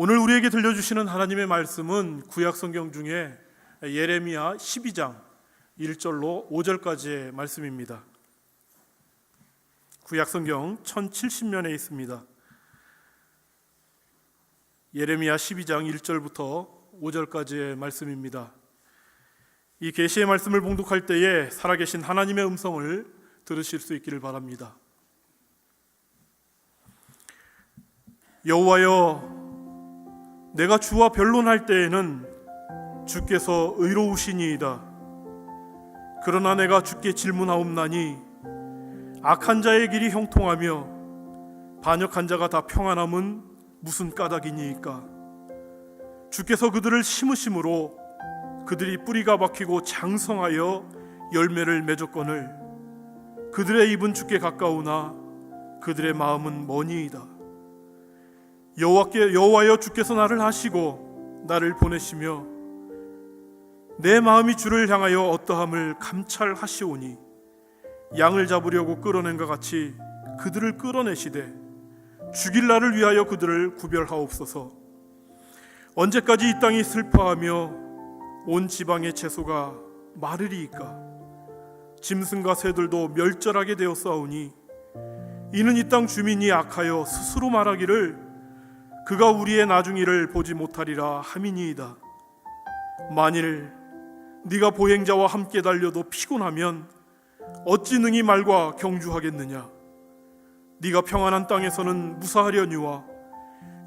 오늘 우리에게 들려주시는 하나님의 말씀은 구약성경 중에 예레미야 12장 1절로 5절까지의 말씀입니다. 구약성경 1070면에 있습니다. 예레미야 12장 1절부터 5절까지의 말씀입니다. 이 계시의 말씀을 봉독할 때에 살아계신 하나님의 음성을 들으실 수 있기를 바랍니다. 여호와여, 내가 주와 변론할 때에는 주께서 의로우시니이다. 그러나 내가 주께 질문하옵나니 악한 자의 길이 형통하며 반역한 자가 다 평안함은 무슨 까닭이니이까? 주께서 그들을 심으심으로 그들이 뿌리가 박히고 장성하여 열매를 맺었거늘 그들의 입은 주께 가까우나 그들의 마음은 머니이다. 여호와여, 주께서 나를 하시고 나를 보내시며 내 마음이 주를 향하여 어떠함을 감찰하시오니 양을 잡으려고 끌어낸 것 같이 그들을 끌어내시되 죽일 날을 위하여 그들을 구별하옵소서. 언제까지 이 땅이 슬퍼하며 온 지방의 채소가 마르리이까? 짐승과 새들도 멸절하게 되었사오니 이는 이 땅 주민이 악하여 스스로 말하기를 그가 우리의 나중일을 보지 못하리라 함이니이다. 만일 네가 보행자와 함께 달려도 피곤하면 어찌 능히 말과 경주하겠느냐? 네가 평안한 땅에서는 무사하려니와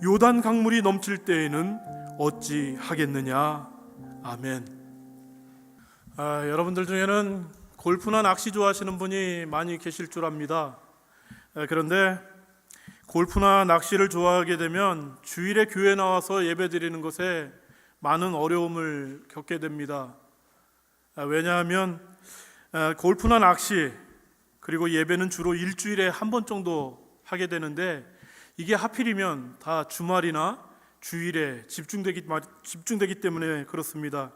요단 강물이 넘칠 때에는 어찌 하겠느냐? 아멘. 여러분들 중에는 골프나 낚시 좋아하시는 분이 많이 계실 줄 압니다. 그런데 골프나 낚시를 좋아하게 되면 주일에 교회 나와서 예배 드리는 것에 많은 어려움을 겪게 됩니다. 왜냐하면 골프나 낚시 그리고 예배는 주로 일주일에 한 번 정도 하게 되는데 이게 하필이면 다 주말이나 주일에 집중되기 때문에 그렇습니다.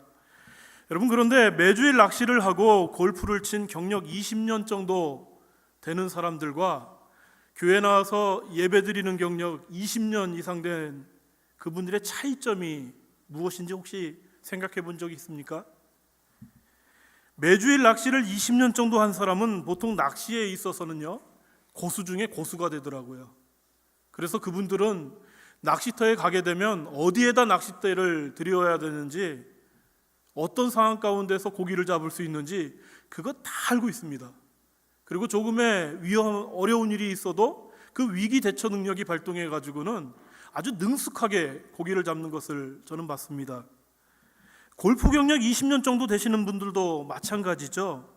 여러분, 그런데 매주일 낚시를 하고 골프를 친 경력 20년 정도 되는 사람들과 교회 나와서 예배 드리는 경력 20년 이상 된 그분들의 차이점이 무엇인지 혹시 생각해 본 적이 있습니까? 매주일 낚시를 20년 정도 한 사람은 보통 낚시에 있어서는요, 고수 중에 고수가 되더라고요. 그래서 그분들은 낚시터에 가게 되면 어디에다 낚싯대를 들여야 되는지, 어떤 상황 가운데서 고기를 잡을 수 있는지 그거 다 알고 있습니다. 그리고 조금의 어려운 일이 있어도 그 위기 대처 능력이 발동해 가지고는 아주 능숙하게 고기를 잡는 것을 저는 봤습니다. 골프 경력 20년 정도 되시는 분들도 마찬가지죠.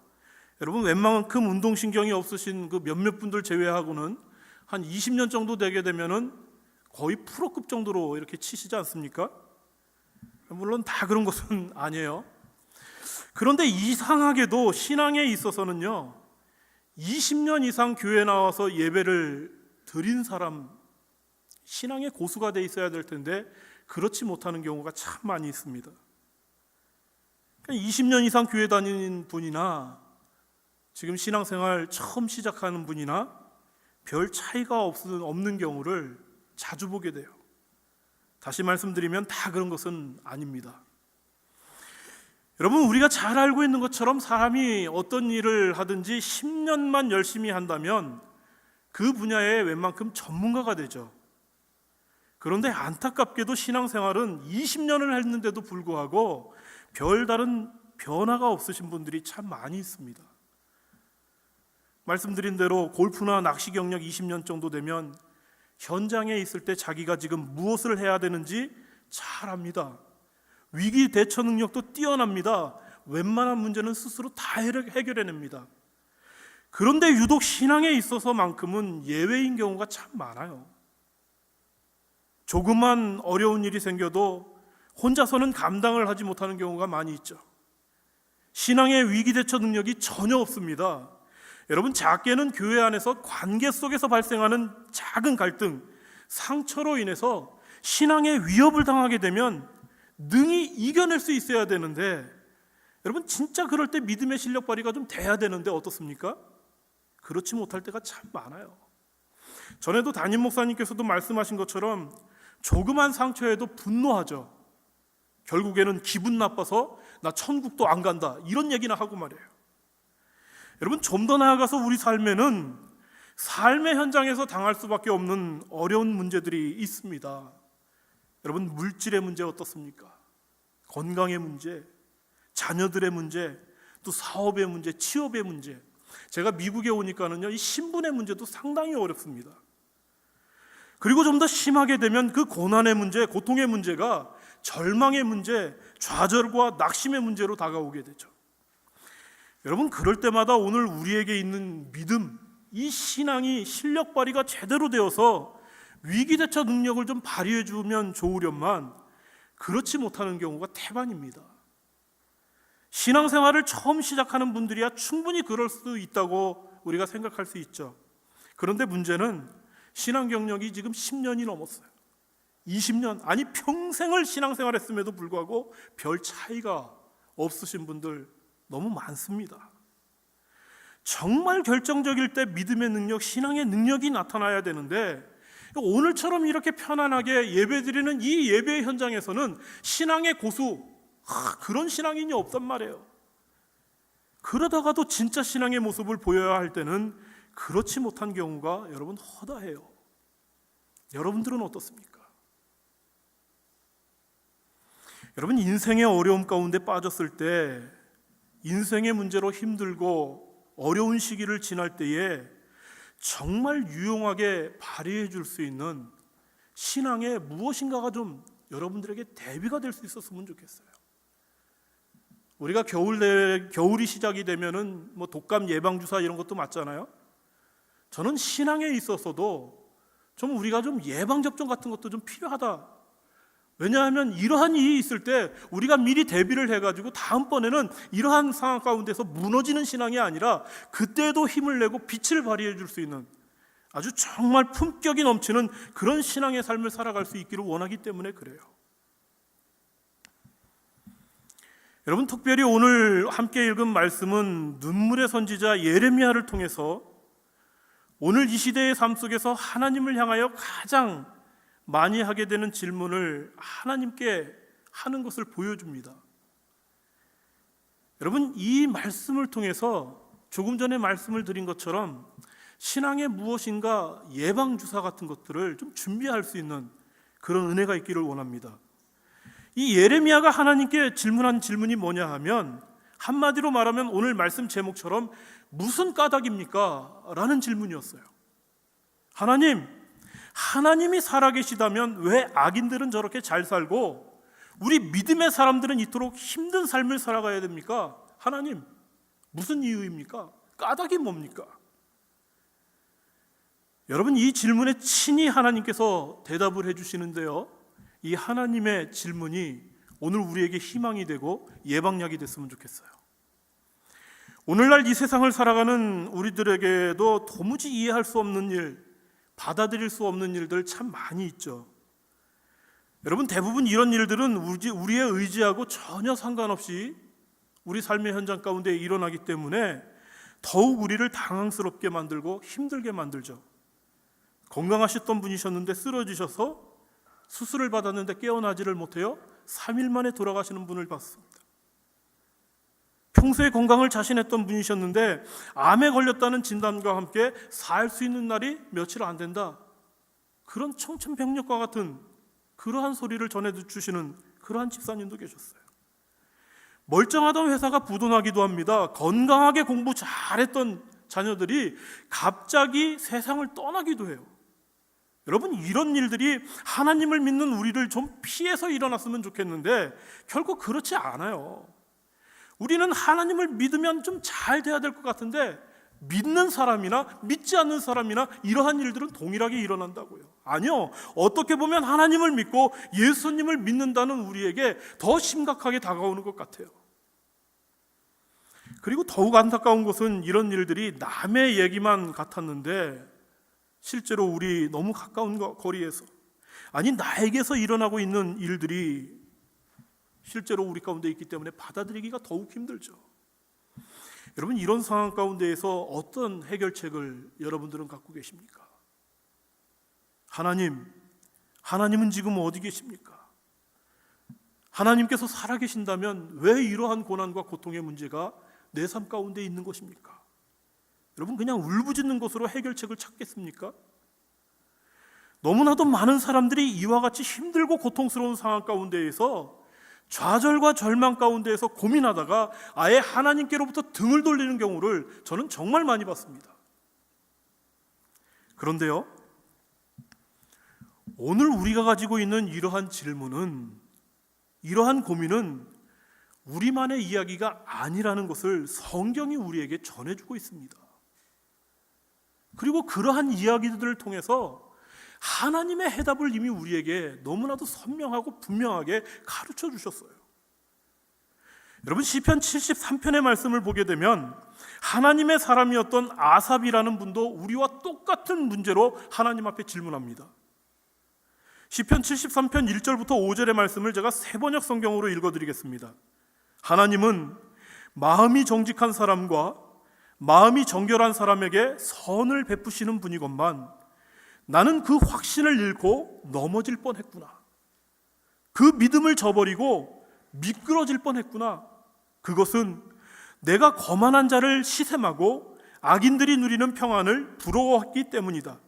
여러분, 웬만큼 운동신경이 없으신 그 몇몇 분들 제외하고는 한 20년 정도 되게 되면은 거의 프로급 정도로 이렇게 치시지 않습니까? 물론 다 그런 것은 아니에요. 그런데 이상하게도 신앙에 있어서는요, 20년 이상 교회 나와서 예배를 드린 사람, 신앙의 고수가 돼 있어야 될 텐데 그렇지 못하는 경우가 참 많이 있습니다. 20년 이상 교회 다니는 분이나 지금 신앙생활 처음 시작하는 분이나 별 차이가 없는 경우를 자주 보게 돼요. 다시 말씀드리면 다 그런 것은 아닙니다. 여러분, 우리가 잘 알고 있는 것처럼 사람이 어떤 일을 하든지 10년만 열심히 한다면 그 분야에 웬만큼 전문가가 되죠. 그런데 안타깝게도 신앙생활은 20년을 했는데도 불구하고 별다른 변화가 없으신 분들이 참 많이 있습니다. 말씀드린 대로 골프나 낚시 경력 20년 정도 되면 현장에 있을 때 자기가 지금 무엇을 해야 되는지 잘 압니다. 위기 대처 능력도 뛰어납니다. 웬만한 문제는 스스로 다 해결해냅니다. 그런데 유독 신앙에 있어서만큼은 예외인 경우가 참 많아요. 조그만 어려운 일이 생겨도 혼자서는 감당을 하지 못하는 경우가 많이 있죠. 신앙의 위기 대처 능력이 전혀 없습니다. 여러분, 작게는 교회 안에서 관계 속에서 발생하는 작은 갈등, 상처로 인해서 신앙의 위협을 당하게 되면 능히 이겨낼 수 있어야 되는데, 여러분, 진짜 그럴 때 믿음의 실력 발휘가 좀 돼야 되는데 어떻습니까? 그렇지 못할 때가 참 많아요. 전에도 담임 목사님께서도 말씀하신 것처럼 조그만 상처에도 분노하죠. 결국에는 기분 나빠서 나 천국도 안 간다 이런 얘기나 하고 말이에요. 여러분, 좀 더 나아가서 우리 삶에는 삶의 현장에서 당할 수밖에 없는 어려운 문제들이 있습니다. 여러분, 물질의 문제 어떻습니까? 건강의 문제, 자녀들의 문제, 또 사업의 문제, 취업의 문제. 제가 미국에 오니까는요, 이 신분의 문제도 상당히 어렵습니다. 그리고 좀 더 심하게 되면 그 고난의 문제, 고통의 문제가 절망의 문제, 좌절과 낙심의 문제로 다가오게 되죠. 여러분, 그럴 때마다 오늘 우리에게 있는 믿음, 이 신앙이 실력 발휘가 제대로 되어서 위기대처 능력을 좀 발휘해 주면 좋으련만 그렇지 못하는 경우가 태반입니다. 신앙생활을 처음 시작하는 분들이야 충분히 그럴 수 있다고 우리가 생각할 수 있죠. 그런데 문제는 신앙 경력이 지금 10년이 넘었어요. 20년, 아니 평생을 신앙생활했음에도 불구하고 별 차이가 없으신 분들 너무 많습니다. 정말 결정적일 때 믿음의 능력, 신앙의 능력이 나타나야 되는데 오늘처럼 이렇게 편안하게 예배드리는 이 예배 현장에서는 신앙의 고수, 그런 신앙인이 없단 말이에요. 그러다가도 진짜 신앙의 모습을 보여야 할 때는 그렇지 못한 경우가 여러분 허다해요. 여러분들은 어떻습니까? 여러분, 인생의 어려움 가운데 빠졌을 때, 인생의 문제로 힘들고 어려운 시기를 지날 때에 정말 유용하게 발휘해 줄 수 있는 신앙의 무엇인가가 좀 여러분들에게 대비가 될 수 있었으면 좋겠어요. 우리가 겨울이 시작이 되면은 뭐 독감 예방주사 이런 것도 맞잖아요. 저는 신앙에 있어서도 좀 우리가 좀 예방접종 같은 것도 좀 필요하다. 왜냐하면 이러한 일이 있을 때 우리가 미리 대비를 해가지고 다음번에는 이러한 상황 가운데서 무너지는 신앙이 아니라 그때도 힘을 내고 빛을 발휘해 줄 수 있는 아주 정말 품격이 넘치는 그런 신앙의 삶을 살아갈 수 있기를 원하기 때문에 그래요. 여러분, 특별히 오늘 함께 읽은 말씀은 눈물의 선지자 예레미야를 통해서 오늘 이 시대의 삶 속에서 하나님을 향하여 가장 많이 하게 되는 질문을 하나님께 하는 것을 보여줍니다. 여러분, 이 말씀을 통해서 조금 전에 말씀을 드린 것처럼 신앙의 무엇인가 예방주사 같은 것들을 좀 준비할 수 있는 그런 은혜가 있기를 원합니다. 이 예레미야가 하나님께 질문한 질문이 뭐냐 하면 한마디로 말하면 오늘 말씀 제목처럼 무슨 까닭입니까? 라는 질문이었어요. 하나님이 살아계시다면 왜 악인들은 저렇게 잘 살고 우리 믿음의 사람들은 이토록 힘든 삶을 살아가야 됩니까? 하나님, 무슨 이유입니까? 까닭이 뭡니까? 여러분, 이 질문에 친히 하나님께서 대답을 해주시는데요, 이 하나님의 질문이 오늘 우리에게 희망이 되고 예방약이 됐으면 좋겠어요. 오늘날 이 세상을 살아가는 우리들에게도 도무지 이해할 수 없는 일, 받아들일 수 없는 일들 참 많이 있죠. 여러분, 대부분 이런 일들은 우리의 의지하고 전혀 상관없이 우리 삶의 현장 가운데 일어나기 때문에 더욱 우리를 당황스럽게 만들고 힘들게 만들죠. 건강하셨던 분이셨는데 쓰러지셔서 수술을 받았는데 깨어나지를 못해요. 3일 만에 돌아가시는 분을 봤습니다. 평소에 건강을 자신했던 분이셨는데 암에 걸렸다는 진단과 함께 살 수 있는 날이 며칠 안 된다. 그런 청천벽력과 같은 그러한 소리를 전해주시는 그러한 집사님도 계셨어요. 멀쩡하던 회사가 부도나기도 합니다. 건강하게 공부 잘했던 자녀들이 갑자기 세상을 떠나기도 해요. 여러분, 이런 일들이 하나님을 믿는 우리를 좀 피해서 일어났으면 좋겠는데 결코 그렇지 않아요. 우리는 하나님을 믿으면 좀 잘 돼야 될 것 같은데 믿는 사람이나 믿지 않는 사람이나 이러한 일들은 동일하게 일어난다고요. 아니요, 어떻게 보면 하나님을 믿고 예수님을 믿는다는 우리에게 더 심각하게 다가오는 것 같아요. 그리고 더욱 안타까운 것은 이런 일들이 남의 얘기만 같았는데 실제로 우리 너무 가까운 거리에서, 아니 나에게서 일어나고 있는 일들이 실제로 우리 가운데 있기 때문에 받아들이기가 더욱 힘들죠. 여러분, 이런 상황 가운데에서 어떤 해결책을 여러분들은 갖고 계십니까? 하나님은 지금 어디 계십니까? 하나님께서 살아계신다면 왜 이러한 고난과 고통의 문제가 내 삶 가운데 있는 것입니까? 여러분, 그냥 울부짖는 것으로 해결책을 찾겠습니까? 너무나도 많은 사람들이 이와 같이 힘들고 고통스러운 상황 가운데에서 좌절과 절망 가운데에서 고민하다가 아예 하나님께로부터 등을 돌리는 경우를 저는 정말 많이 봤습니다. 그런데요, 오늘 우리가 가지고 있는 이러한 질문은, 이러한 고민은 우리만의 이야기가 아니라는 것을 성경이 우리에게 전해주고 있습니다. 그리고 그러한 이야기들을 통해서 하나님의 해답을 이미 우리에게 너무나도 선명하고 분명하게 가르쳐 주셨어요. 여러분, 시편 73편의 말씀을 보게 되면 하나님의 사람이었던 아삽이라는 분도 우리와 똑같은 문제로 하나님 앞에 질문합니다. 시편 73편 1절부터 5절의 말씀을 제가 세번역 성경으로 읽어드리겠습니다. 하나님은 마음이 정직한 사람과 마음이 정결한 사람에게 선을 베푸시는 분이건만 나는 그 확신을 잃고 넘어질 뻔했구나. 그 믿음을 저버리고 미끄러질 뻔했구나. 그것은 내가 거만한 자를 시샘하고 악인들이 누리는 평안을 부러워했기 때문이다.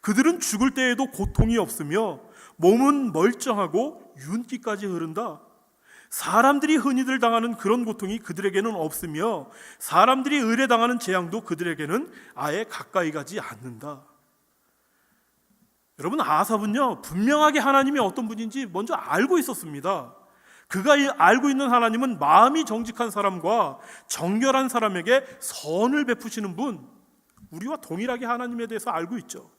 그들은 죽을 때에도 고통이 없으며 몸은 멀쩡하고 윤기까지 흐른다. 사람들이 흔히들 당하는 그런 고통이 그들에게는 없으며 사람들이 의뢰당하는 재앙도 그들에게는 아예 가까이 가지 않는다. 여러분, 아삽은요, 분명하게 하나님이 어떤 분인지 먼저 알고 있었습니다. 그가 알고 있는 하나님은 마음이 정직한 사람과 정결한 사람에게 선을 베푸시는 분, 우리와 동일하게 하나님에 대해서 알고 있죠.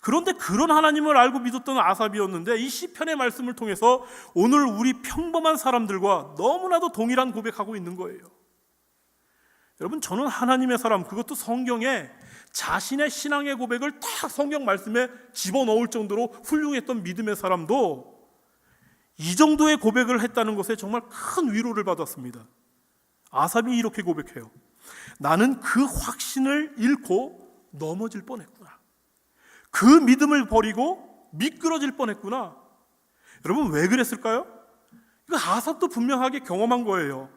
그런데 그런 하나님을 알고 믿었던 아삽이었는데 이 시편의 말씀을 통해서 오늘 우리 평범한 사람들과 너무나도 동일한 고백하고 있는 거예요. 여러분, 저는 하나님의 사람, 그것도 성경에 자신의 신앙의 고백을 딱 성경 말씀에 집어넣을 정도로 훌륭했던 믿음의 사람도 이 정도의 고백을 했다는 것에 정말 큰 위로를 받았습니다. 아삽이 이렇게 고백해요. 나는 그 확신을 잃고 넘어질 뻔했구나. 그 믿음을 버리고 미끄러질 뻔했구나. 여러분, 왜 그랬을까요? 이거 아삽도 분명하게 경험한 거예요.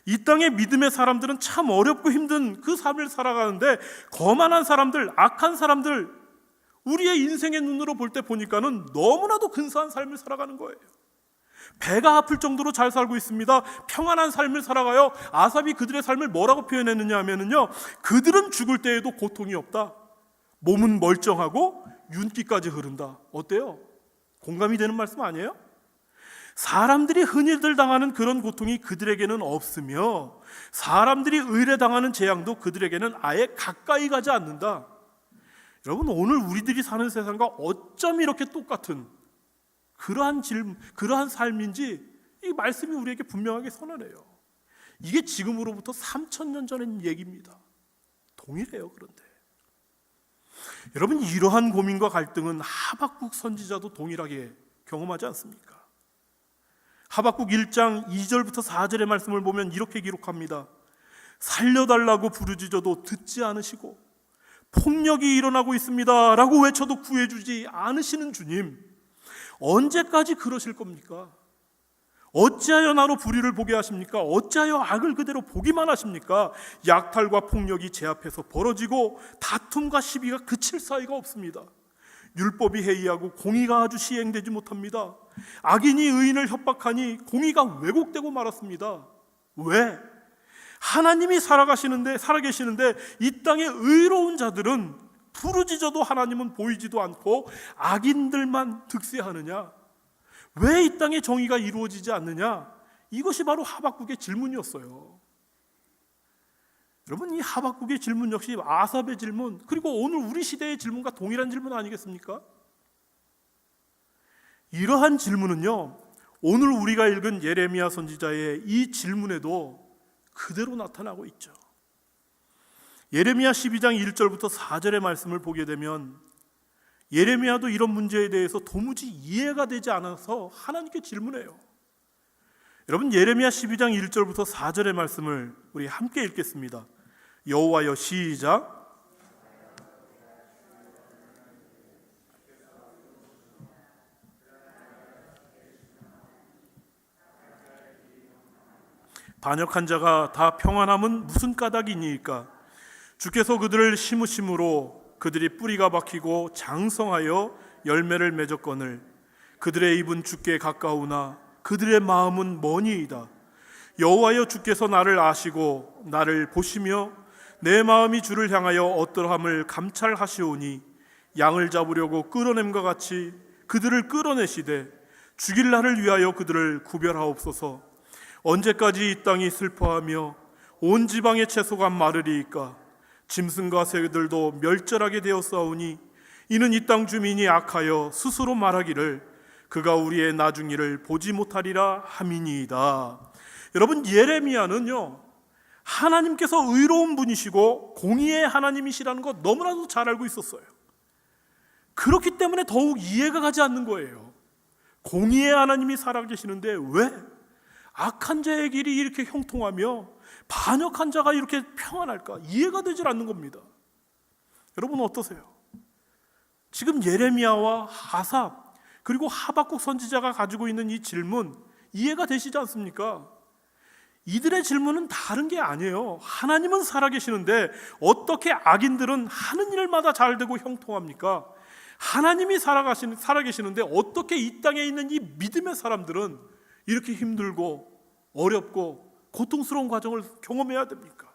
이 땅의 믿음의 사람들은 참 어렵고 힘든 그 삶을 살아가는데 거만한 사람들, 악한 사람들, 우리의 인생의 눈으로 볼 때 보니까는 너무나도 근사한 삶을 살아가는 거예요. 배가 아플 정도로 잘 살고 있습니다. 평안한 삶을 살아가요. 아삽이 그들의 삶을 뭐라고 표현했느냐 하면은요, 그들은 죽을 때에도 고통이 없다. 몸은 멀쩡하고 윤기까지 흐른다. 어때요? 공감이 되는 말씀 아니에요? 사람들이 흔히들 당하는 그런 고통이 그들에게는 없으며 사람들이 의뢰당하는 재앙도 그들에게는 아예 가까이 가지 않는다. 여러분, 오늘 우리들이 사는 세상과 어쩜 이렇게 똑같은 그러한 삶인지 이 말씀이 우리에게 분명하게 선언해요. 이게 지금으로부터 3000년 전의 얘기입니다. 동일해요. 그런데 여러분, 이러한 고민과 갈등은 하박국 선지자도 동일하게 경험하지 않습니까? 하박국 1장 2절부터 4절의 말씀을 보면 이렇게 기록합니다. 살려달라고 부르짖어도 듣지 않으시고 폭력이 일어나고 있습니다 라고 외쳐도 구해주지 않으시는 주님, 언제까지 그러실 겁니까? 어찌하여 나로 불의를 보게 하십니까? 어찌하여 악을 그대로 보기만 하십니까? 약탈과 폭력이 제 앞에서 벌어지고 다툼과 시비가 그칠 사이가 없습니다. 율법이 해이하고 공의가 아주 시행되지 못합니다. 악인이 의인을 협박하니 공의가 왜곡되고 말았습니다. 왜? 하나님이 살아계시는데 이 땅의 의로운 자들은 부르짖어도 하나님은 보이지도 않고 악인들만 득세하느냐? 왜 이 땅에 정의가 이루어지지 않느냐? 이것이 바로 하박국의 질문이었어요. 여러분, 이 하박국의 질문 역시 아삽의 질문, 그리고 오늘 우리 시대의 질문과 동일한 질문 아니겠습니까? 이러한 질문은요, 오늘 우리가 읽은 예레미야 선지자의 이 질문에도 그대로 나타나고 있죠. 예레미야 12장 1절부터 4절의 말씀을 보게 되면 예레미야도 이런 문제에 대해서 도무지 이해가 되지 않아서 하나님께 질문해요. 여러분, 예레미야 12장 1절부터 4절의 말씀을 우리 함께 읽겠습니다. 여호와여, 시작. 반역한 자가 다 평안함은 무슨 까닭이니까? 주께서 그들을 심으심으로 그들이 뿌리가 박히고 장성하여 열매를 맺었거늘 그들의 입은 주께 가까우나 그들의 마음은 머니이다. 여호와여, 주께서 나를 아시고 나를 보시며 내 마음이 주를 향하여 어떠함을 감찰하시오니 양을 잡으려고 끌어냄과 같이 그들을 끌어내시되 죽일 날을 위하여 그들을 구별하옵소서. 언제까지 이 땅이 슬퍼하며 온 지방의 채소가 마르리이까? 짐승과 새들도 멸절하게 되었사오니 이는 이 땅 주민이 악하여 스스로 말하기를 그가 우리의 나중일을 보지 못하리라 함이니이다. 여러분, 예레미야는요, 하나님께서 의로운 분이시고 공의의 하나님이시라는 것 너무나도 잘 알고 있었어요. 그렇기 때문에 더욱 이해가 가지 않는 거예요. 공의의 하나님이 살아계시는데 왜 악한 자의 길이 이렇게 형통하며 반역한 자가 이렇게 평안할까? 이해가 되질 않는 겁니다. 여러분 어떠세요? 지금 예레미야와 아삽 그리고 하박국 선지자가 가지고 있는 이 질문 이해가 되시지 않습니까? 이들의 질문은 다른 게 아니에요. 하나님은 살아계시는데 어떻게 악인들은 하는 일마다 잘 되고 형통합니까? 하나님이 살아계시는데 어떻게 이 땅에 있는 이 믿음의 사람들은 이렇게 힘들고 어렵고 고통스러운 과정을 경험해야 됩니까?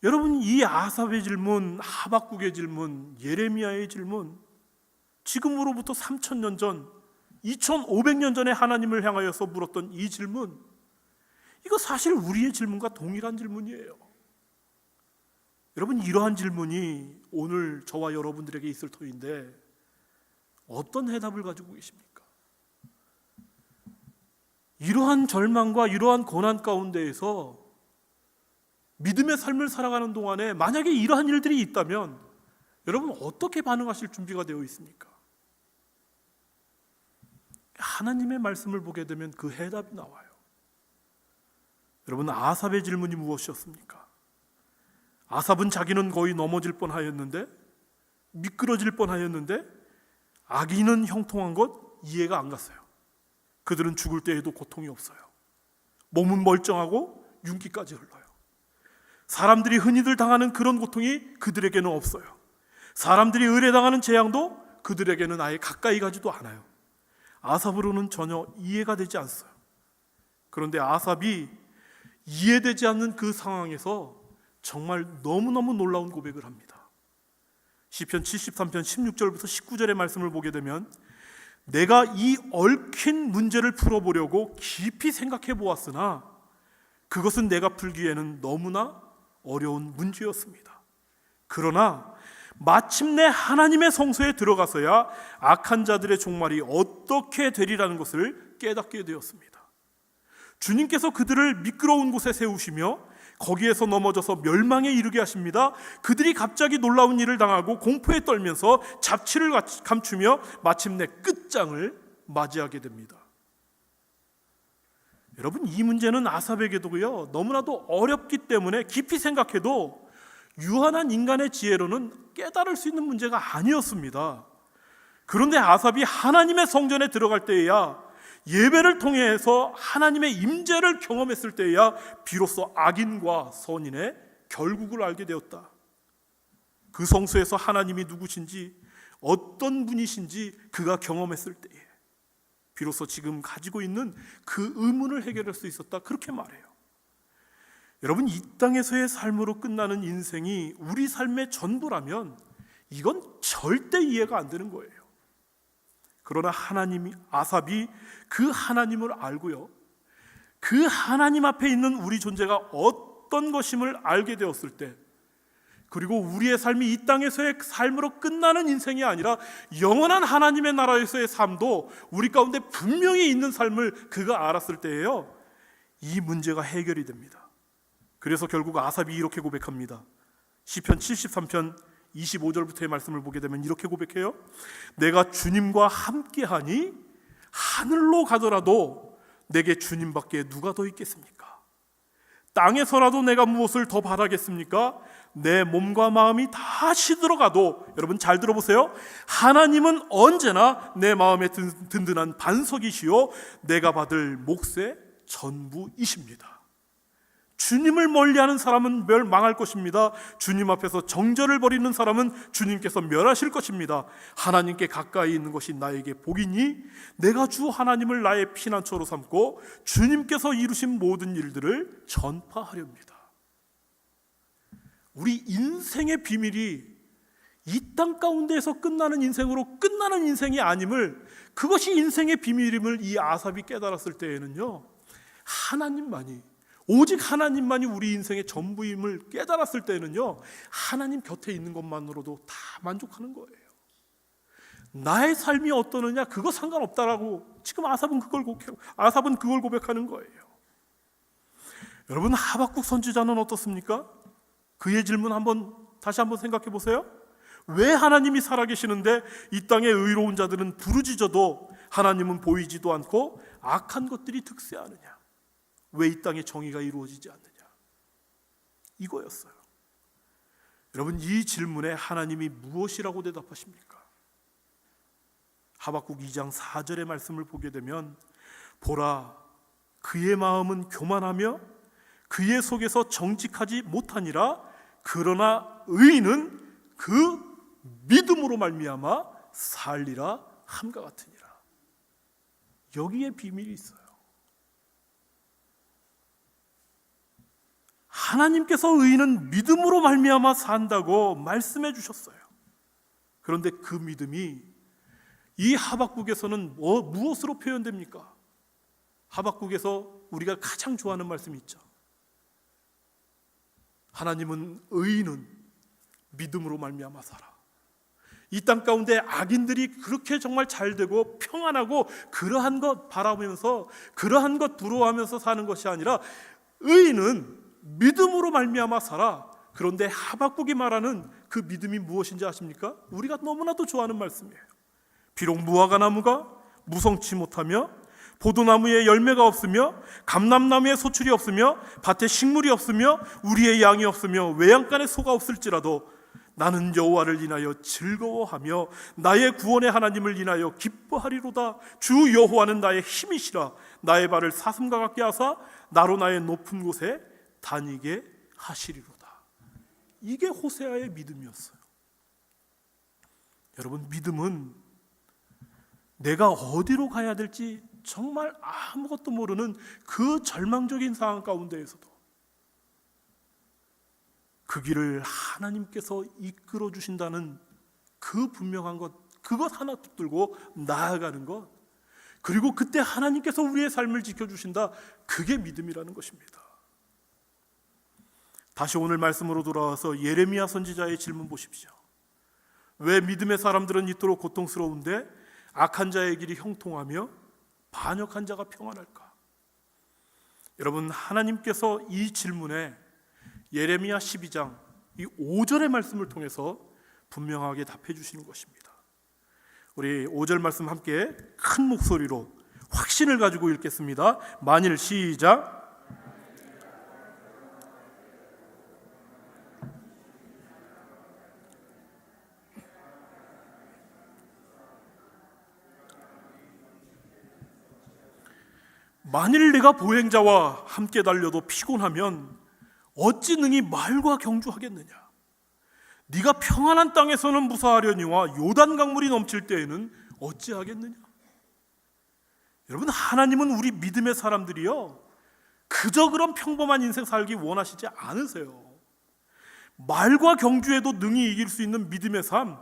여러분, 이 아삽의 질문, 하박국의 질문, 예레미야의 질문, 지금으로부터 3000년 전, 2500년 전에 하나님을 향하여서 물었던 이 질문, 이거 사실 우리의 질문과 동일한 질문이에요. 여러분, 이러한 질문이 오늘 저와 여러분들에게 있을 터인데 어떤 해답을 가지고 계십니까? 이러한 절망과 이러한 고난 가운데에서 믿음의 삶을 살아가는 동안에 만약에 이러한 일들이 있다면 여러분 어떻게 반응하실 준비가 되어 있습니까? 하나님의 말씀을 보게 되면 그 해답이 나와요. 여러분, 아삽의 질문이 무엇이었습니까? 아삽은 자기는 거의 넘어질 뻔하였는데, 미끄러질 뻔하였는데 악인은 형통한 것 이해가 안 갔어요. 그들은 죽을 때에도 고통이 없어요. 몸은 멀쩡하고 윤기까지 흘러요. 사람들이 흔히들 당하는 그런 고통이 그들에게는 없어요. 사람들이 의뢰당하는 재앙도 그들에게는 아예 가까이 가지도 않아요. 아삽으로는 전혀 이해가 되지 않았어요. 그런데 아삽이 이해되지 않는 그 상황에서 정말 너무너무 놀라운 고백을 합니다. 시편 73편 16절부터 19절의 말씀을 보게 되면 내가 이 얽힌 문제를 풀어보려고 깊이 생각해 보았으나 그것은 내가 풀기에는 너무나 어려운 문제였습니다. 그러나 마침내 하나님의 성소에 들어가서야 악한 자들의 종말이 어떻게 되리라는 것을 깨닫게 되었습니다. 주님께서 그들을 미끄러운 곳에 세우시며 거기에서 넘어져서 멸망에 이르게 하십니다. 그들이 갑자기 놀라운 일을 당하고 공포에 떨면서 잡치를 감추며 마침내 끝장을 맞이하게 됩니다. 여러분, 이 문제는 아삽에게도요 너무나도 어렵기 때문에 깊이 생각해도 유한한 인간의 지혜로는 깨달을 수 있는 문제가 아니었습니다. 그런데 아삽이 하나님의 성전에 들어갈 때에야, 예배를 통해서 하나님의 임재를 경험했을 때에야 비로소 악인과 선인의 결국을 알게 되었다. 그 성소에서 하나님이 누구신지, 어떤 분이신지 그가 경험했을 때에 비로소 지금 가지고 있는 그 의문을 해결할 수 있었다, 그렇게 말해요. 여러분, 이 땅에서의 삶으로 끝나는 인생이 우리 삶의 전부라면 이건 절대 이해가 안 되는 거예요. 그러나 아삽이 그 하나님을 알고요, 그 하나님 앞에 있는 우리 존재가 어떤 것임을 알게 되었을 때, 그리고 우리의 삶이 이 땅에서의 삶으로 끝나는 인생이 아니라 영원한 하나님의 나라에서의 삶도 우리 가운데 분명히 있는 삶을 그가 알았을 때예요, 이 문제가 해결이 됩니다. 그래서 결국 아삽이 이렇게 고백합니다. 시편 73편 25절부터의 말씀을 보게 되면 이렇게 고백해요. 내가 주님과 함께하니 하늘로 가더라도 내게 주님밖에 누가 더 있겠습니까? 땅에서라도 내가 무엇을 더 바라겠습니까? 내 몸과 마음이 다 시들어가도, 여러분 잘 들어보세요, 하나님은 언제나 내 마음에 든든한 반석이시요 내가 받을 몫의 전부이십니다. 주님을 멀리하는 사람은 멸망할 것입니다. 주님 앞에서 정죄를 벌이는 사람은 주님께서 멸하실 것입니다. 하나님께 가까이 있는 것이 나에게 복이니 내가 주 하나님을 나의 피난처로 삼고 주님께서 이루신 모든 일들을 전파하렵니다. 우리 인생의 비밀이 이 땅 가운데에서 끝나는 인생으로 끝나는 인생이 아님을, 그것이 인생의 비밀임을 이 아삽이 깨달았을 때에는요, 하나님만이, 오직 하나님만이 우리 인생의 전부임을 깨달았을 때는요, 하나님 곁에 있는 것만으로도 다 만족하는 거예요. 나의 삶이 어떠느냐 그거 상관없다라고 지금 아삽은 그걸 고백하는 거예요. 여러분, 하박국 선지자는 어떻습니까? 그의 질문 다시 한번 생각해 보세요. 왜 하나님이 살아계시는데 이 땅의 의로운 자들은 부르짖어도 하나님은 보이지도 않고 악한 것들이 득세하느냐? 왜 이 땅에 정의가 이루어지지 않느냐? 이거였어요. 여러분, 이 질문에 하나님이 무엇이라고 대답하십니까? 하박국 2장 4절의 말씀을 보게 되면, 보라, 그의 마음은 교만하며 그의 속에서 정직하지 못하니라. 그러나 의인은 그 믿음으로 말미암아 살리라 함과 같으니라. 여기에 비밀이 있어요. 하나님께서 의인은 믿음으로 말미암아 산다고 말씀해 주셨어요. 그런데 그 믿음이 이 하박국에서는 무엇으로 표현됩니까? 하박국에서 우리가 가장 좋아하는 말씀이 있죠. 하나님은 의인은 믿음으로 말미암아 살아. 이 땅 가운데 악인들이 그렇게 정말 잘되고 평안하고 그러한 것 바라보면서, 그러한 것 부러워하면서 사는 것이 아니라 의인은 믿음으로 말미암아 살아. 그런데 하박국이 말하는 그 믿음이 무엇인지 아십니까? 우리가 너무나도 좋아하는 말씀이에요. 비록 무화과 나무가 무성치 못하며 포도나무에 열매가 없으며 감람나무에 소출이 없으며 밭에 식물이 없으며 우리의 양이 없으며 외양간에 소가 없을지라도 나는 여호와를 인하여 즐거워하며 나의 구원의 하나님을 인하여 기뻐하리로다. 주 여호와는 나의 힘이시라. 나의 발을 사슴과 같게 하사 나로 나의 높은 곳에 다니게 하시리로다. 이게 호세아의 믿음이었어요. 여러분, 믿음은 내가 어디로 가야 될지 정말 아무것도 모르는 그 절망적인 상황 가운데에서도 그 길을 하나님께서 이끌어 주신다는 그 분명한 것, 그것 하나 붙들고 나아가는 것, 그리고 그때 하나님께서 우리의 삶을 지켜주신다, 그게 믿음이라는 것입니다. 다시 오늘 말씀으로 돌아와서 예레미야 선지자의 질문 보십시오. 왜 믿음의 사람들은 이토록 고통스러운데 악한 자의 길이 형통하며 반역한 자가 평안할까? 여러분, 하나님께서 이 질문에 예레미야 12장 이 5절의 말씀을 통해서 분명하게 답해 주시는 것입니다. 우리 5절 말씀 함께 큰 목소리로 확신을 가지고 읽겠습니다. 만일 시작. 만일 내가 보행자와 함께 달려도 피곤하면 어찌 능히 말과 경주하겠느냐? 네가 평안한 땅에서는 무사하려니와 요단 강물이 넘칠 때에는 어찌하겠느냐? 여러분, 하나님은 우리 믿음의 사람들이요, 그저 그런 평범한 인생 살기 원하시지 않으세요. 말과 경주에도 능히 이길 수 있는 믿음의 삶,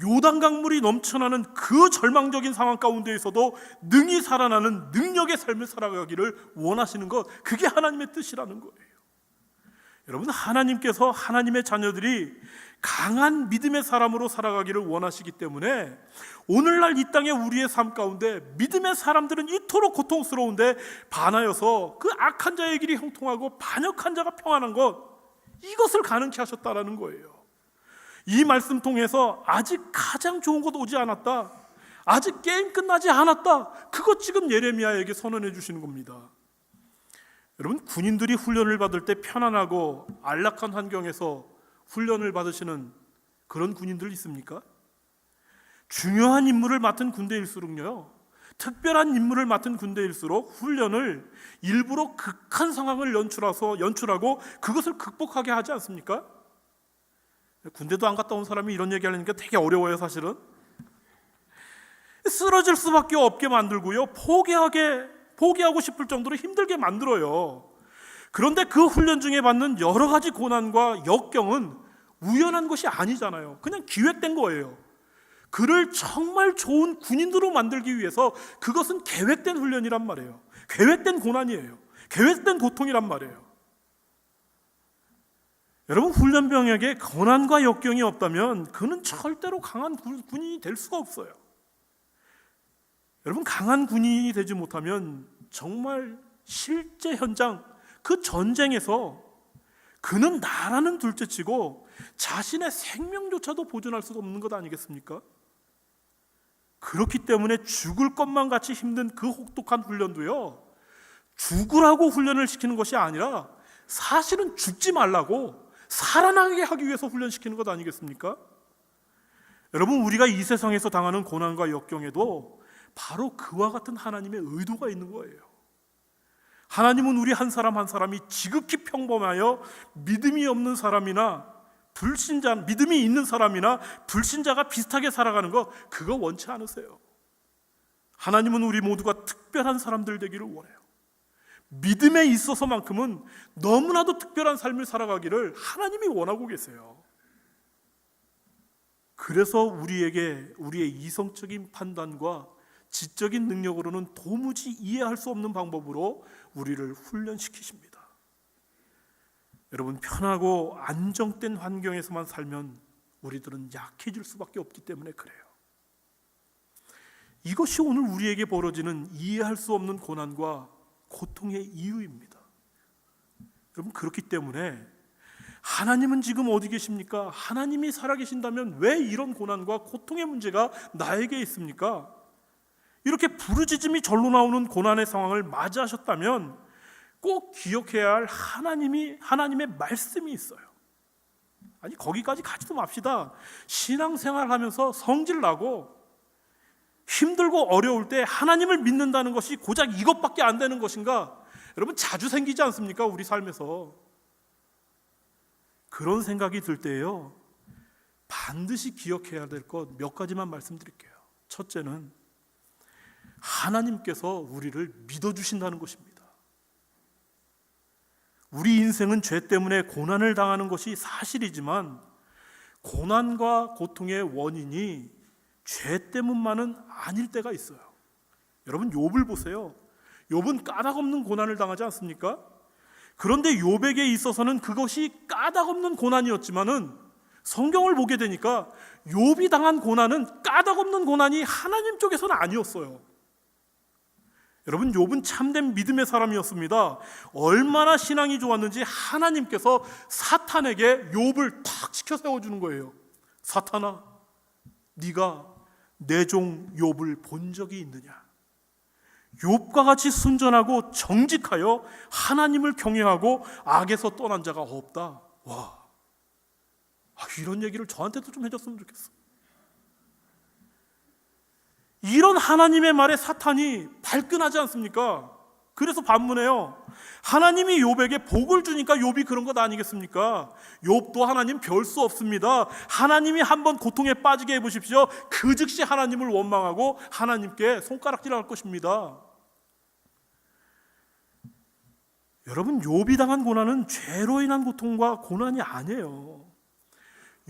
요단 강물이 넘쳐나는 그 절망적인 상황 가운데에서도 능히 살아나는 능력의 삶을 살아가기를 원하시는 것, 그게 하나님의 뜻이라는 거예요. 여러분, 하나님께서 하나님의 자녀들이 강한 믿음의 사람으로 살아가기를 원하시기 때문에 오늘날 이 땅의 우리의 삶 가운데 믿음의 사람들은 이토록 고통스러운데 반하여서 그 악한 자의 길이 형통하고 반역한 자가 평안한 것, 이것을 가능케 하셨다라는 거예요. 이 말씀 통해서 아직 가장 좋은 것 오지 않았다, 아직 게임 끝나지 않았다, 그것 지금 예레미야에게 선언해 주시는 겁니다. 여러분, 군인들이 훈련을 받을 때 편안하고 안락한 환경에서 훈련을 받으시는 그런 군인들 있습니까? 중요한 임무를 맡은 군대일수록요, 특별한 임무를 맡은 군대일수록 훈련을 일부러 극한 상황을 연출하고 그것을 극복하게 하지 않습니까? 군대도 안 갔다 온 사람이 이런 얘기하려니까 되게 어려워요, 사실은. 쓰러질 수밖에 없게 만들고요, 포기하고 싶을 정도로 힘들게 만들어요. 그런데 그 훈련 중에 받는 여러 가지 고난과 역경은 우연한 것이 아니잖아요. 그냥 기획된 거예요. 그를 정말 좋은 군인으로 만들기 위해서 그것은 계획된 훈련이란 말이에요. 계획된 고난이에요. 계획된 고통이란 말이에요. 여러분, 훈련병에게 고난과 역경이 없다면 그는 절대로 강한 군인이 될 수가 없어요. 여러분, 강한 군인이 되지 못하면 정말 실제 현장, 그 전쟁에서 그는 나라는 둘째치고 자신의 생명조차도 보존할 수 없는 것 아니겠습니까? 그렇기 때문에 죽을 것만 같이 힘든 그 혹독한 훈련도요, 죽으라고 훈련을 시키는 것이 아니라 사실은 죽지 말라고 살아나게 하기 위해서 훈련시키는 것 아니겠습니까? 여러분, 우리가 이 세상에서 당하는 고난과 역경에도 바로 그와 같은 하나님의 의도가 있는 거예요. 하나님은 우리 한 사람 한 사람이 지극히 평범하여 믿음이 없는 사람이나 믿음이 있는 사람이나 불신자가 비슷하게 살아가는 거, 그거 원치 않으세요. 하나님은 우리 모두가 특별한 사람들 되기를 원해요. 믿음에 있어서만큼은 너무나도 특별한 삶을 살아가기를 하나님이 원하고 계세요. 그래서 우리의 이성적인 판단과 지적인 능력으로는 도무지 이해할 수 없는 방법으로 우리를 훈련시키십니다. 여러분, 편하고 안정된 환경에서만 살면 우리들은 약해질 수밖에 없기 때문에 그래요. 이것이 오늘 우리에게 벌어지는 이해할 수 없는 고난과 고통의 이유입니다. 여러분, 그렇기 때문에 하나님은 지금 어디 계십니까? 하나님이 살아계신다면 왜 이런 고난과 고통의 문제가 나에게 있습니까? 이렇게 부르짖음이 절로 나오는 고난의 상황을 맞이하셨다면 꼭 기억해야 할 하나님의 말씀이 있어요. 아니, 거기까지 가지도 맙시다. 신앙생활 하면서 성질나고 힘들고 어려울 때 하나님을 믿는다는 것이 고작 이것밖에 안 되는 것인가? 여러분, 자주 생기지 않습니까? 우리 삶에서. 그런 생각이 들 때에요, 반드시 기억해야 될 것 몇 가지만 말씀드릴게요. 첫째는 하나님께서 우리를 믿어주신다는 것입니다. 우리 인생은 죄 때문에 고난을 당하는 것이 사실이지만 고난과 고통의 원인이 죄 때문만은 아닐 때가 있어요. 여러분, 욥을 보세요. 욥은 까닭없는 고난을 당하지 않습니까? 그런데 욥에게 있어서는 그것이 까닭없는 고난이었지만은 성경을 보게 되니까 욥이 당한 고난은 까닭없는 고난이 하나님 쪽에서는 아니었어요. 여러분, 욥은 참된 믿음의 사람이었습니다. 얼마나 신앙이 좋았는지 하나님께서 사탄에게 욥을 탁 시켜 세워주는 거예요. 사탄아, 네가 내 종 욥을 본 적이 있느냐? 욥과 같이 순전하고 정직하여 하나님을 경외하고 악에서 떠난 자가 없다. 와, 이런 얘기를 저한테도 좀 해줬으면 좋겠어. 이런 하나님의 말에 사탄이 발끈하지 않습니까? 그래서 반문해요. 하나님이 욥에게 복을 주니까 욥이 그런 것 아니겠습니까? 욥도 하나님 별 수 없습니다. 하나님이 한번 고통에 빠지게 해보십시오. 그 즉시 하나님을 원망하고 하나님께 손가락질할 것입니다. 여러분, 욥이 당한 고난은 죄로 인한 고통과 고난이 아니에요.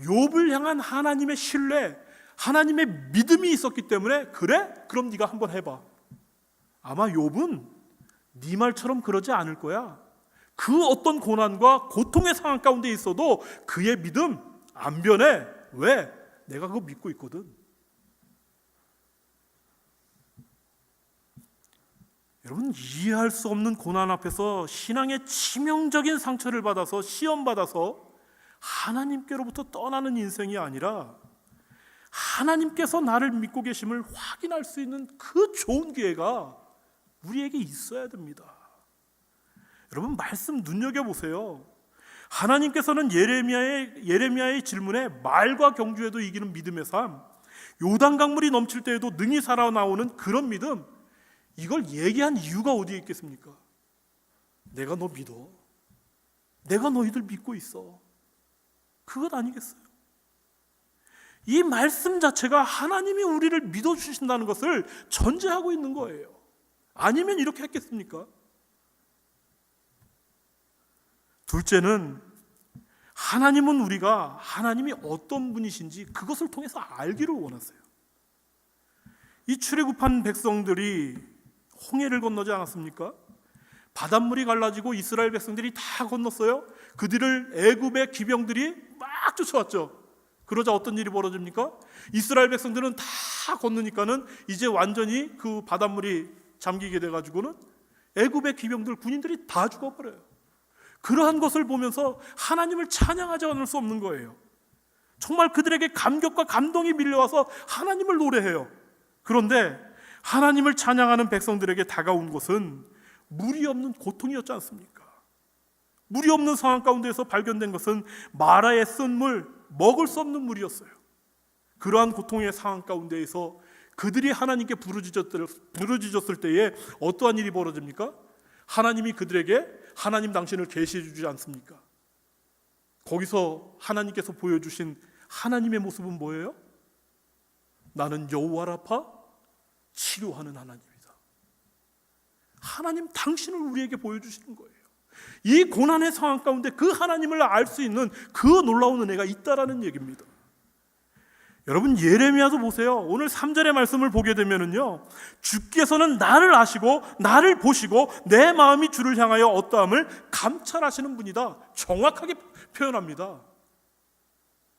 욥을 향한 하나님의 신뢰, 하나님의 믿음이 있었기 때문에 그래? 그럼 네가 한번 해봐. 아마 욥은 네 말처럼 그러지 않을 거야. 그 어떤 고난과 고통의 상황 가운데 있어도 그의 믿음 안 변해. 왜? 내가 그거 믿고 있거든. 여러분, 이해할 수 없는 고난 앞에서 신앙의 치명적인 상처를 받아서 시험받아서 하나님께로부터 떠나는 인생이 아니라 하나님께서 나를 믿고 계심을 확인할 수 있는 그 좋은 기회가 우리에게 있어야 됩니다. 여러분 말씀 눈여겨보세요. 하나님께서는 예레미야의 질문에 말과 경주에도 이기는 믿음의 삶, 요단강물이 넘칠 때에도 능히 살아나오는 그런 믿음, 이걸 얘기한 이유가 어디에 있겠습니까? 내가 너 믿어. 내가 너희들 믿고 있어. 그것 아니겠어요? 이 말씀 자체가 하나님이 우리를 믿어주신다는 것을 전제하고 있는 거예요. 아니면 이렇게 했겠습니까? 둘째는 하나님은 우리가 하나님이 어떤 분이신지 그것을 통해서 알기를 원하세요. 이 출애굽한 백성들이 홍해를 건너지 않았습니까? 바닷물이 갈라지고 이스라엘 백성들이 다 건넜어요. 그들을 애굽의 기병들이 막 쫓아왔죠. 그러자 어떤 일이 벌어집니까? 이스라엘 백성들은 다 건너니까는 이제 완전히 그 바닷물이 잠기게 돼가지고는 애굽의 기병들, 군인들이 다 죽어버려요. 그러한 것을 보면서 하나님을 찬양하지 않을 수 없는 거예요. 정말 그들에게 감격과 감동이 밀려와서 하나님을 노래해요. 그런데 하나님을 찬양하는 백성들에게 다가온 것은 물이 없는 고통이었지 않습니까? 물이 없는 상황 가운데에서 발견된 것은 마라의 쓴 물, 먹을 수 없는 물이었어요. 그러한 고통의 상황 가운데에서 그들이 하나님께 부르짖었을 때에 어떠한 일이 벌어집니까? 하나님이 그들에게 하나님 당신을 계시해 주지 않습니까? 거기서 하나님께서 보여주신 하나님의 모습은 뭐예요? 나는 여호와라파 치료하는 하나님이다. 하나님 당신을 우리에게 보여주시는 거예요. 이 고난의 상황 가운데 그 하나님을 알 수 있는 그 놀라운 은혜가 있다라는 얘기입니다. 여러분 예레미야도 보세요. 오늘 3절의 말씀을 보게 되면은요, 주께서는 나를 아시고 나를 보시고 내 마음이 주를 향하여 어떠함을 감찰하시는 분이다. 정확하게 표현합니다.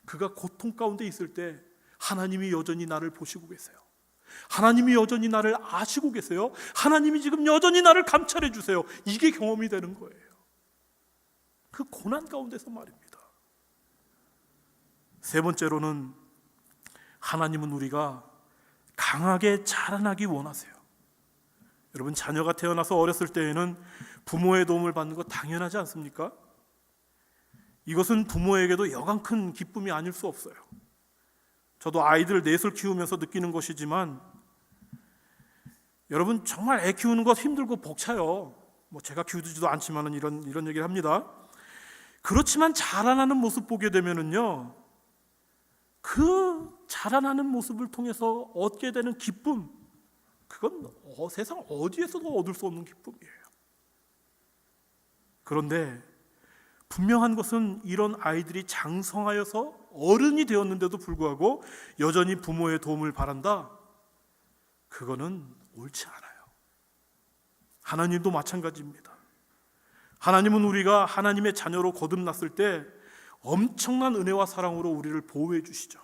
그가 고통 가운데 있을 때 하나님이 여전히 나를 보시고 계세요. 하나님이 여전히 나를 아시고 계세요. 하나님이 지금 여전히 나를 감찰해 주세요. 이게 경험이 되는 거예요. 그 고난 가운데서 말입니다. 세 번째로는 하나님은 우리가 강하게 자라나기 원하세요. 여러분 자녀가 태어나서 어렸을 때에는 부모의 도움을 받는 거 당연하지 않습니까? 이것은 부모에게도 여간 큰 기쁨이 아닐 수 없어요. 저도 아이들 넷을 키우면서 느끼는 것이지만 여러분 정말 애 키우는 것 힘들고 벅차요. 제가 키우지도 않지만 이런 얘기를 합니다. 그렇지만 자라나는 모습 보게 되면은요, 그 자라나는 모습을 통해서 얻게 되는 기쁨, 그건 세상 어디에서도 얻을 수 없는 기쁨이에요. 그런데 분명한 것은 이런 아이들이 장성하여서 어른이 되었는데도 불구하고 여전히 부모의 도움을 바란다? 그거는 옳지 않아요. 하나님도 마찬가지입니다. 하나님은 우리가 하나님의 자녀로 거듭났을 때 엄청난 은혜와 사랑으로 우리를 보호해 주시죠.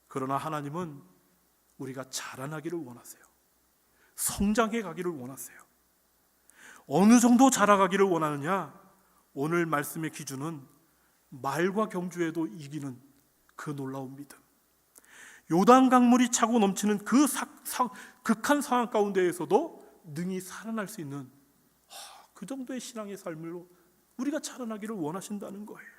그러나 하나님은 우리가 자라나기를 원하세요. 성장해 가기를 원하세요. 어느 정도 자라가기를 원하느냐? 오늘 말씀의 기준은 말과 경주에도 이기는 그 놀라운 믿음, 요단 강물이 차고 넘치는 그 극한 상황 가운데에서도 능히 살아날 수 있는 그 정도의 신앙의 삶으로 우리가 자라나기를 원하신다는 거예요.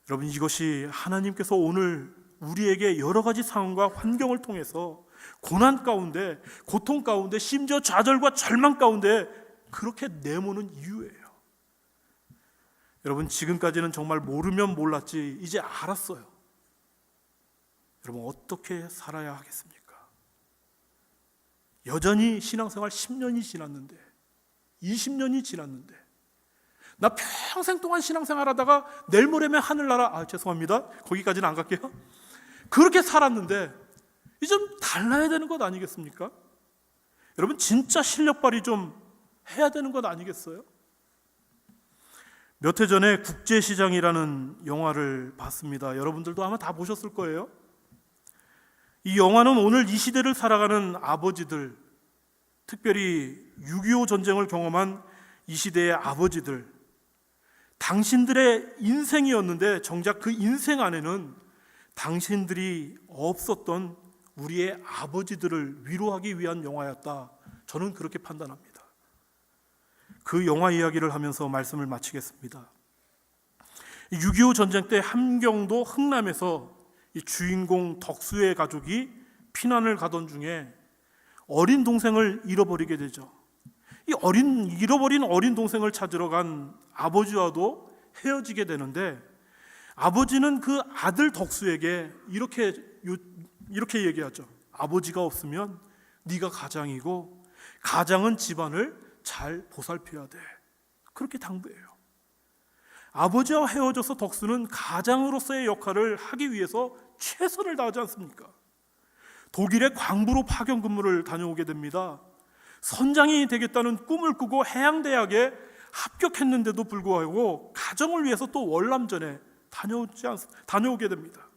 여러분 이것이 하나님께서 오늘 우리에게 여러 가지 상황과 환경을 통해서 고난 가운데, 고통 가운데, 심지어 좌절과 절망 가운데 그렇게 내모는 이유예요. 여러분 지금까지는 정말 모르면 몰랐지 이제 알았어요. 여러분 어떻게 살아야 하겠습니까? 여전히 신앙생활 10년이 지났는데, 20년이 지났는데, 나 평생 동안 신앙생활 하다가 내일 모레면 하늘나라, 죄송합니다, 거기까지는 안 갈게요. 그렇게 살았는데 이제 좀 달라야 되는 것 아니겠습니까? 여러분 진짜 실력 발휘 좀 해야 되는 것 아니겠어요? 몇 해 전에 국제시장이라는 영화를 봤습니다. 여러분들도 아마 다 보셨을 거예요. 이 영화는 오늘 이 시대를 살아가는 아버지들, 특별히 6.25 전쟁을 경험한 이 시대의 아버지들, 당신들의 인생이었는데 정작 그 인생 안에는 당신들이 없었던 우리의 아버지들을 위로하기 위한 영화였다. 저는 그렇게 판단합니다. 그 영화 이야기를 하면서 말씀을 마치겠습니다. 6.25 전쟁 때 함경도 흥남에서 이 주인공 덕수의 가족이 피난을 가던 중에 어린 동생을 잃어버리게 되죠. 잃어버린 어린 동생을 찾으러 간 아버지와도 헤어지게 되는데, 아버지는 그 아들 덕수에게 이렇게 얘기하죠. 아버지가 없으면 네가 가장이고 가장은 집안을 잘 보살펴야 돼. 그렇게 당부해요. 아버지와 헤어져서 덕수는 가장으로서의 역할을 하기 위해서 최선을 다하지 않습니까? 독일의 광부로 파견 근무를 다녀오게 됩니다. 선장이 되겠다는 꿈을 꾸고 해양대학에 합격했는데도 불구하고 가정을 위해서 또 월남전에 다녀오게 됩니다.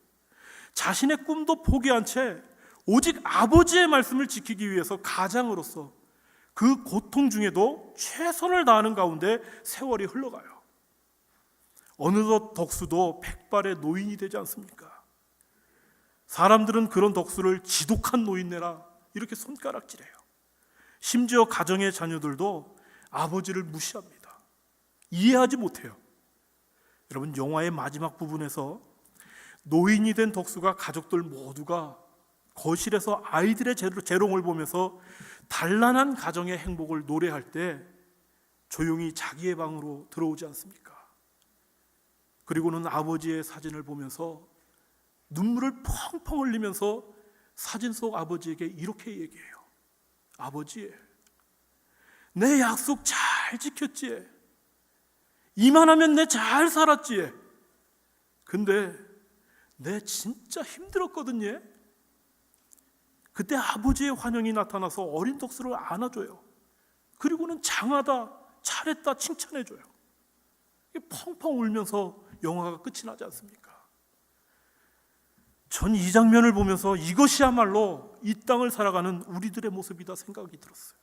자신의 꿈도 포기한 채 오직 아버지의 말씀을 지키기 위해서 가장으로서 그 고통 중에도 최선을 다하는 가운데 세월이 흘러가요. 어느덧 덕수도 백발의 노인이 되지 않습니까? 사람들은 그런 덕수를 지독한 노인네라 이렇게 손가락질해요. 심지어 가정의 자녀들도 아버지를 무시합니다. 이해하지 못해요. 여러분, 영화의 마지막 부분에서 노인이 된 덕수가 가족들 모두가 거실에서 아이들의 재롱을 보면서 단란한 가정의 행복을 노래할 때 조용히 자기의 방으로 들어오지 않습니까? 그리고는 아버지의 사진을 보면서 눈물을 펑펑 흘리면서 사진 속 아버지에게 이렇게 얘기해요. 아버지, 내 약속 잘 지켰지? 이만하면 내 잘 살았지? 근데 내 진짜 힘들었거든요. 그때 아버지의 환영이 나타나서 어린 덕수를 안아줘요. 그리고는 장하다, 잘했다 칭찬해줘요. 펑펑 울면서 영화가 끝이 나지 않습니까? 전 이 장면을 보면서 이것이야말로 이 땅을 살아가는 우리들의 모습이다 생각이 들었어요.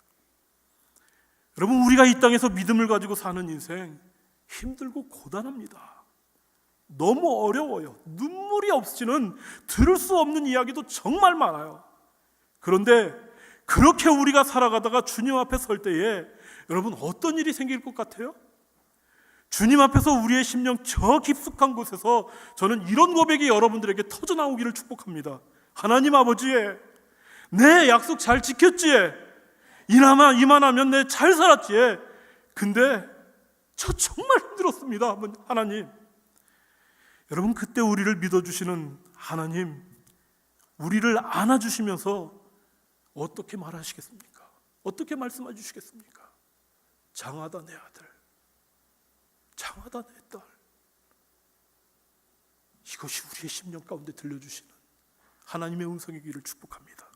여러분, 우리가 이 땅에서 믿음을 가지고 사는 인생 힘들고 고단합니다. 너무 어려워요. 눈물이 없이는 들을 수 없는 이야기도 정말 많아요. 그런데 그렇게 우리가 살아가다가 주님 앞에 설 때에 여러분, 어떤 일이 생길 것 같아요? 주님 앞에서 우리의 심령 저 깊숙한 곳에서 저는 이런 고백이 여러분들에게 터져나오기를 축복합니다. 하나님 아버지, 내 약속 잘 지켰지? 이만하면 내 잘 살았지? 근데 저 정말 힘들었습니다. 하나님. 여러분, 그때 우리를 믿어주시는 하나님, 우리를 안아주시면서 어떻게 말하시겠습니까? 어떻게 말씀해 주시겠습니까? 장하다 내 아들, 장하다 내 딸. 이것이 우리의 심령 가운데 들려주시는 하나님의 음성이기를 축복합니다.